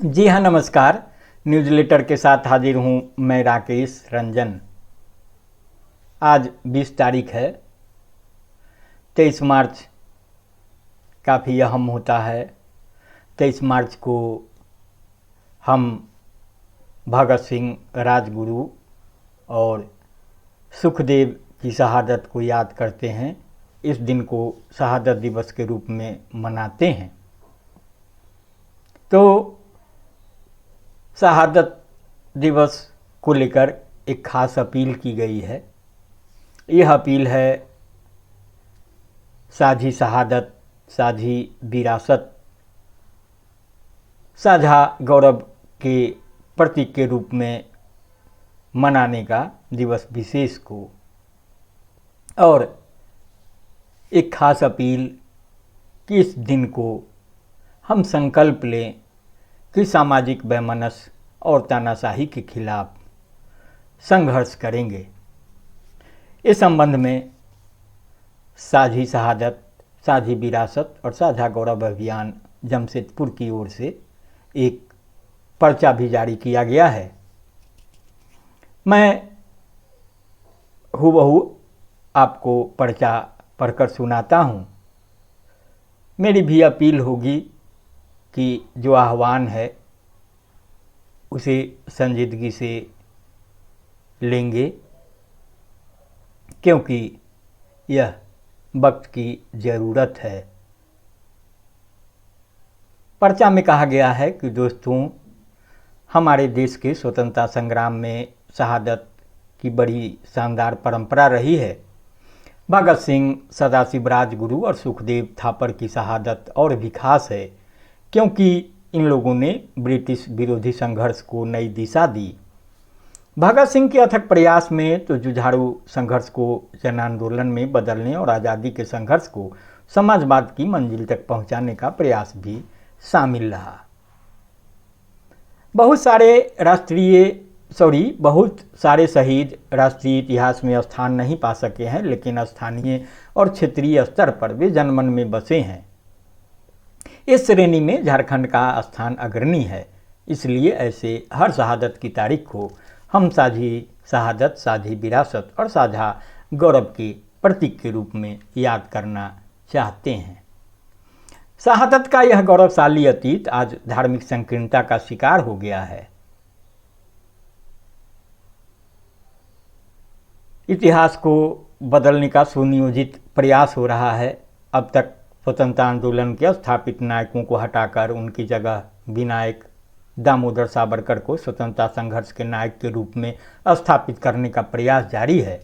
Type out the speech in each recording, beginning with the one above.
जी हाँ, नमस्कार। News letter के साथ हाजिर हूँ मैं राकेश रंजन। आज 20 तारीख है। 23 मार्च काफ़ी अहम होता है। 23 मार्च को हम भगत सिंह, राजगुरु और सुखदेव की शहादत को याद करते हैं। इस दिन को शहादत दिवस के रूप में मनाते हैं। तो शहादत दिवस को लेकर एक खास अपील की गई है। यह अपील है साझी शहादत, साझी विरासत, साझा गौरव के प्रतीक के रूप में मनाने का दिवस विशेष को। और एक खास अपील कि इस दिन को हम संकल्प लें कि सामाजिक वैमनस्य और तानाशाही के खिलाफ संघर्ष करेंगे। इस संबंध में साझी शहादत, साझी विरासत और साझा गौरव अभियान जमशेदपुर की ओर से एक पर्चा भी जारी किया गया है। मैं हूबहू आपको पर्चा पढ़कर सुनाता हूँ। मेरी भी अपील होगी कि जो आह्वान है उसे संजीदगी से लेंगे, क्योंकि यह वक्त की ज़रूरत है। पर्चा में कहा गया है कि दोस्तों, हमारे देश के स्वतंत्रता संग्राम में शहादत की बड़ी शानदार परंपरा रही है। भगत सिंह, सदाशिव राजगुरु और सुखदेव थापर की शहादत और भी खास है, क्योंकि इन लोगों ने ब्रिटिश विरोधी संघर्ष को नई दिशा दी। भगत सिंह के अथक प्रयास में तो जुझारू संघर्ष को जन आंदोलन में बदलने और आज़ादी के संघर्ष को समाजवाद की मंजिल तक पहुंचाने का प्रयास भी शामिल रहा। बहुत सारे शहीद राष्ट्रीय इतिहास में स्थान नहीं पा सके हैं, लेकिन स्थानीय और क्षेत्रीय स्तर पर वे जनमन में बसे हैं। इस श्रेणी में झारखंड का स्थान अग्रणी है। इसलिए ऐसे हर शहादत की तारीख को हम साझी शहादत, साझी विरासत और साझा गौरव के प्रतीक के रूप में याद करना चाहते हैं। शहादत का यह गौरवशाली अतीत आज धार्मिक संकीर्णता का शिकार हो गया है। इतिहास को बदलने का सुनियोजित प्रयास हो रहा है। अब तक स्वतंत्रता आंदोलन के स्थापित नायकों को हटाकर उनकी जगह विनायक दामोदर सावरकर को स्वतंत्रता संघर्ष के नायक के रूप में स्थापित करने का प्रयास जारी है।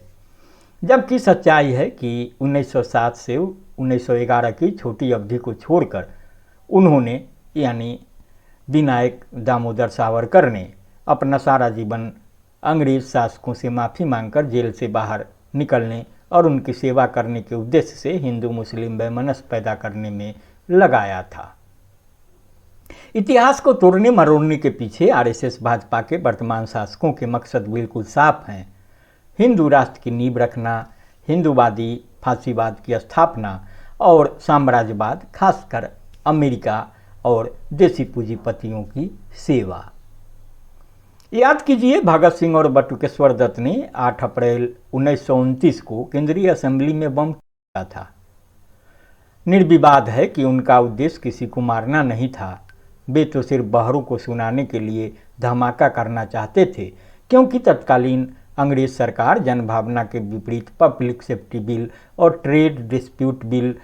जबकि सच्चाई है कि 1907 से 1911 की छोटी अवधि को छोड़कर उन्होंने यानी विनायक दामोदर सावरकर ने अपना सारा जीवन अंग्रेज शासकों से माफ़ी मांगकर जेल से बाहर निकलने और उनकी सेवा करने के उद्देश्य से हिंदू मुस्लिम वैमनस्य पैदा करने में लगाया था। इतिहास को तोड़ने मरोड़ने के पीछे आरएसएस भाजपा के वर्तमान शासकों के मकसद बिल्कुल साफ हैं। हिंदू राष्ट्र की नींव रखना, हिंदूवादी फांसीवाद की स्थापना और साम्राज्यवाद, खासकर अमेरिका और देसी पूंजीपतियों की सेवा। याद कीजिए, भगत सिंह और बटुकेश्वर दत्त ने 8 अप्रैल 1929 को केंद्रीय असेंबली में बम किया था। निर्विवाद है कि उनका उद्देश्य किसी को मारना नहीं था। वे तो सिर्फ बहरों को सुनाने के लिए धमाका करना चाहते थे, क्योंकि तत्कालीन अंग्रेज सरकार जनभावना के विपरीत पब्लिक सेफ्टी बिल और ट्रेड डिस्प्यूट बिल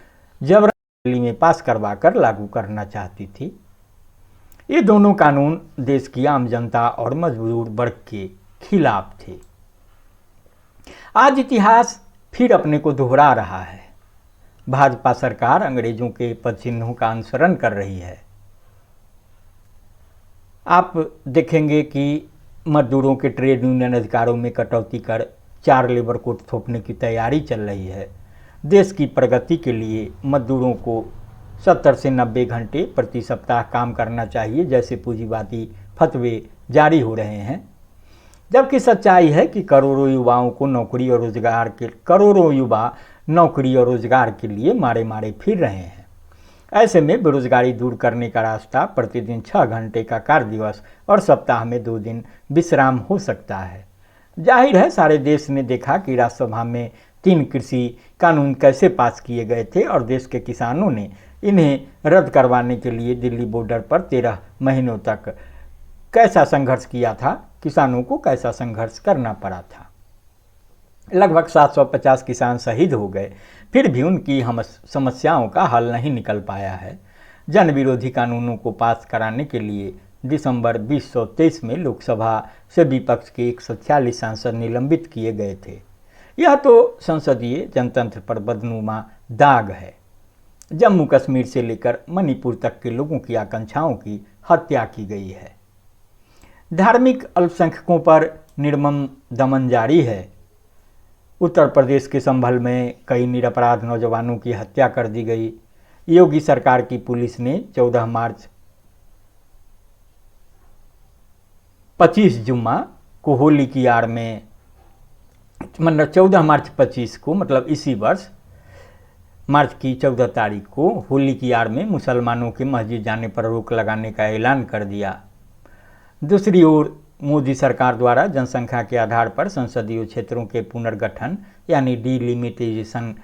जबरदस्ती में पास करवाकर लागू करना चाहती थी। ये दोनों कानून देश की आम जनता और मजदूर वर्ग के खिलाफ थे। आज इतिहास फिर अपने को दोहरा रहा है। भाजपा सरकार अंग्रेजों के पदचिन्हों का अनुसरण कर रही है। आप देखेंगे कि मजदूरों के ट्रेड यूनियन अधिकारों में कटौती कर 4 लेबर कोड थोपने की तैयारी चल रही है। देश की प्रगति के लिए मजदूरों को 70 से 90 घंटे प्रति सप्ताह काम करना चाहिए, जैसे पूंजीवादी फतवे जारी हो रहे हैं। जबकि सच्चाई है कि करोड़ों युवा नौकरी और रोजगार के लिए मारे मारे फिर रहे हैं। ऐसे में बेरोजगारी दूर करने का रास्ता प्रतिदिन 6 घंटे का कार्य दिवस और सप्ताह में 2 दिन विश्राम हो सकता है। जाहिर है सारे देश ने देखा कि राज्यसभा में 3 कृषि कानून कैसे पास किए गए थे और देश के किसानों ने इन्हें रद्द करवाने के लिए दिल्ली बॉर्डर पर 13 महीनों तक कैसा संघर्ष किया था, किसानों को कैसा संघर्ष करना पड़ा था। लगभग 750 किसान शहीद हो गए, फिर भी उनकी हम समस्याओं का हल नहीं निकल पाया है। जन विरोधी कानूनों को पास कराने के लिए दिसंबर 2023 में लोकसभा से विपक्ष के 146 सांसद निलंबित किए गए थे। यह तो संसदीय जनतंत्र पर बदनुमा दाग है। जम्मू कश्मीर से लेकर मणिपुर तक के लोगों की आकांक्षाओं की हत्या की गई है। धार्मिक अल्पसंख्यकों पर निर्मम दमन जारी है। उत्तर प्रदेश के संभल में कई निरपराध नौजवानों की हत्या कर दी गई। योगी सरकार की पुलिस ने 14 मार्च 25 जुम्मा को होली की आड़ में, मतलब 14 मार्च 25 को, मतलब इसी वर्ष मार्च की 14 तारीख को होली की आड़ में मुसलमानों के मस्जिद जाने पर रोक लगाने का ऐलान कर दिया। दूसरी ओर मोदी सरकार द्वारा जनसंख्या के आधार पर संसदीय क्षेत्रों के पुनर्गठन यानी डिलिमिटेशन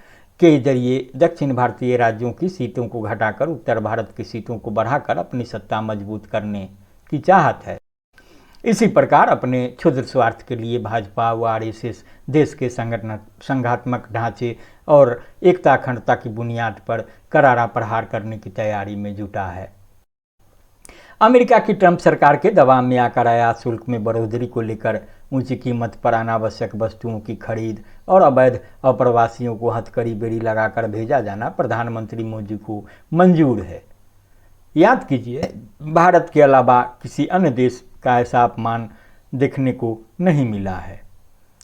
के जरिए दक्षिण भारतीय राज्यों की सीटों को घटाकर उत्तर भारत की सीटों को बढ़ाकर अपनी सत्ता मजबूत करने की चाहत है। इसी प्रकार अपने क्षुद्र स्वार्थ के लिए भाजपा व आरएसएस देश के संघात्मक ढांचे और एकता अखंडता की बुनियाद पर करारा प्रहार करने की तैयारी में जुटा है। अमेरिका की ट्रंप सरकार के दबाव में आकर आयात शुल्क में बढ़ोतरी को लेकर ऊंची कीमत पर अनावश्यक वस्तुओं की खरीद और अवैध अप्रवासियों को हथकड़ी बेड़ी लगाकर भेजा जाना प्रधानमंत्री मोदी को मंजूर है। याद कीजिए, भारत के अलावा किसी अन्य देश का ऐसा अपमान देखने को नहीं मिला है।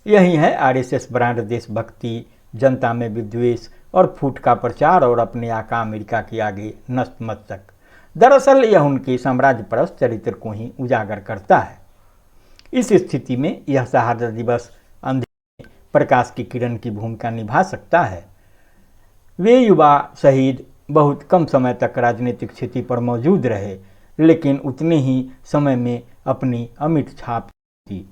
यही है आरएसएस ब्रांड देशभक्ति, जनता में विद्वेष और फूट का प्रचार और अपने आका अमेरिका के आगे नतमस्तक। दरअसल यह उनके साम्राज्यपरस्त चरित्र को ही उजागर करता है। इस स्थिति में यह शहादत दिवस अंधेरे में प्रकाश की किरण की भूमिका निभा सकता है। वे युवा शहीद बहुत कम समय तक राजनीतिक स्थिति पर मौजूद रहे, लेकिन उतने ही समय में अपनी अमिट छाप दी।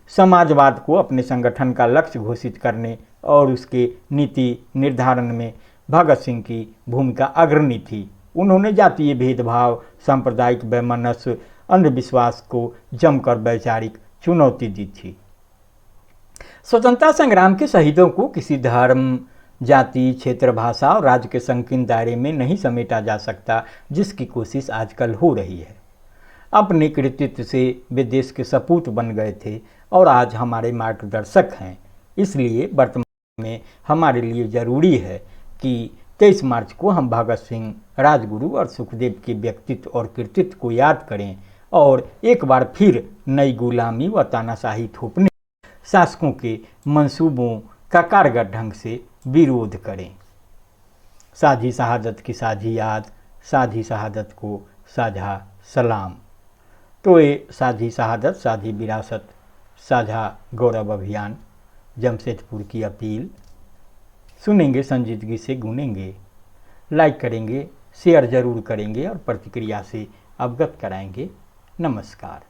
समाजवाद को अपने संगठन का लक्ष्य घोषित करने और उसके नीति निर्धारण में भगत सिंह की भूमिका अग्रणी थी। उन्होंने जातीय भेदभाव, सांप्रदायिक वैमनस्य, अंधविश्वास को जमकर वैचारिक चुनौती दी थी। स्वतंत्रता संग्राम के शहीदों को किसी धर्म, जाति, क्षेत्र, भाषा और राज्य के संकीर्ण दायरे में नहीं समेटा जा सकता, जिसकी कोशिश आजकल हो रही है। अपने कृतित्व से वे देश के सपूत बन गए थे और आज हमारे मार्गदर्शक हैं। इसलिए वर्तमान में हमारे लिए जरूरी है कि 23 मार्च को हम भगत सिंह, राजगुरु और सुखदेव के व्यक्तित्व और कृतित्व को याद करें और एक बार फिर नई गुलामी व तानाशाही थोपने शासकों के मंसूबों का कारगर ढंग से विरोध करें। साझी शहादत की साझी याद, साझी शहादत को साझा सलाम। तो ये साझी शहादत, साझी विरासत, साझा गौरव अभियान जमशेदपुर की अपील सुनेंगे, संजीदगी से गुनेंगे, लाइक करेंगे, शेयर जरूर करेंगे और प्रतिक्रिया से अवगत कराएंगे। नमस्कार।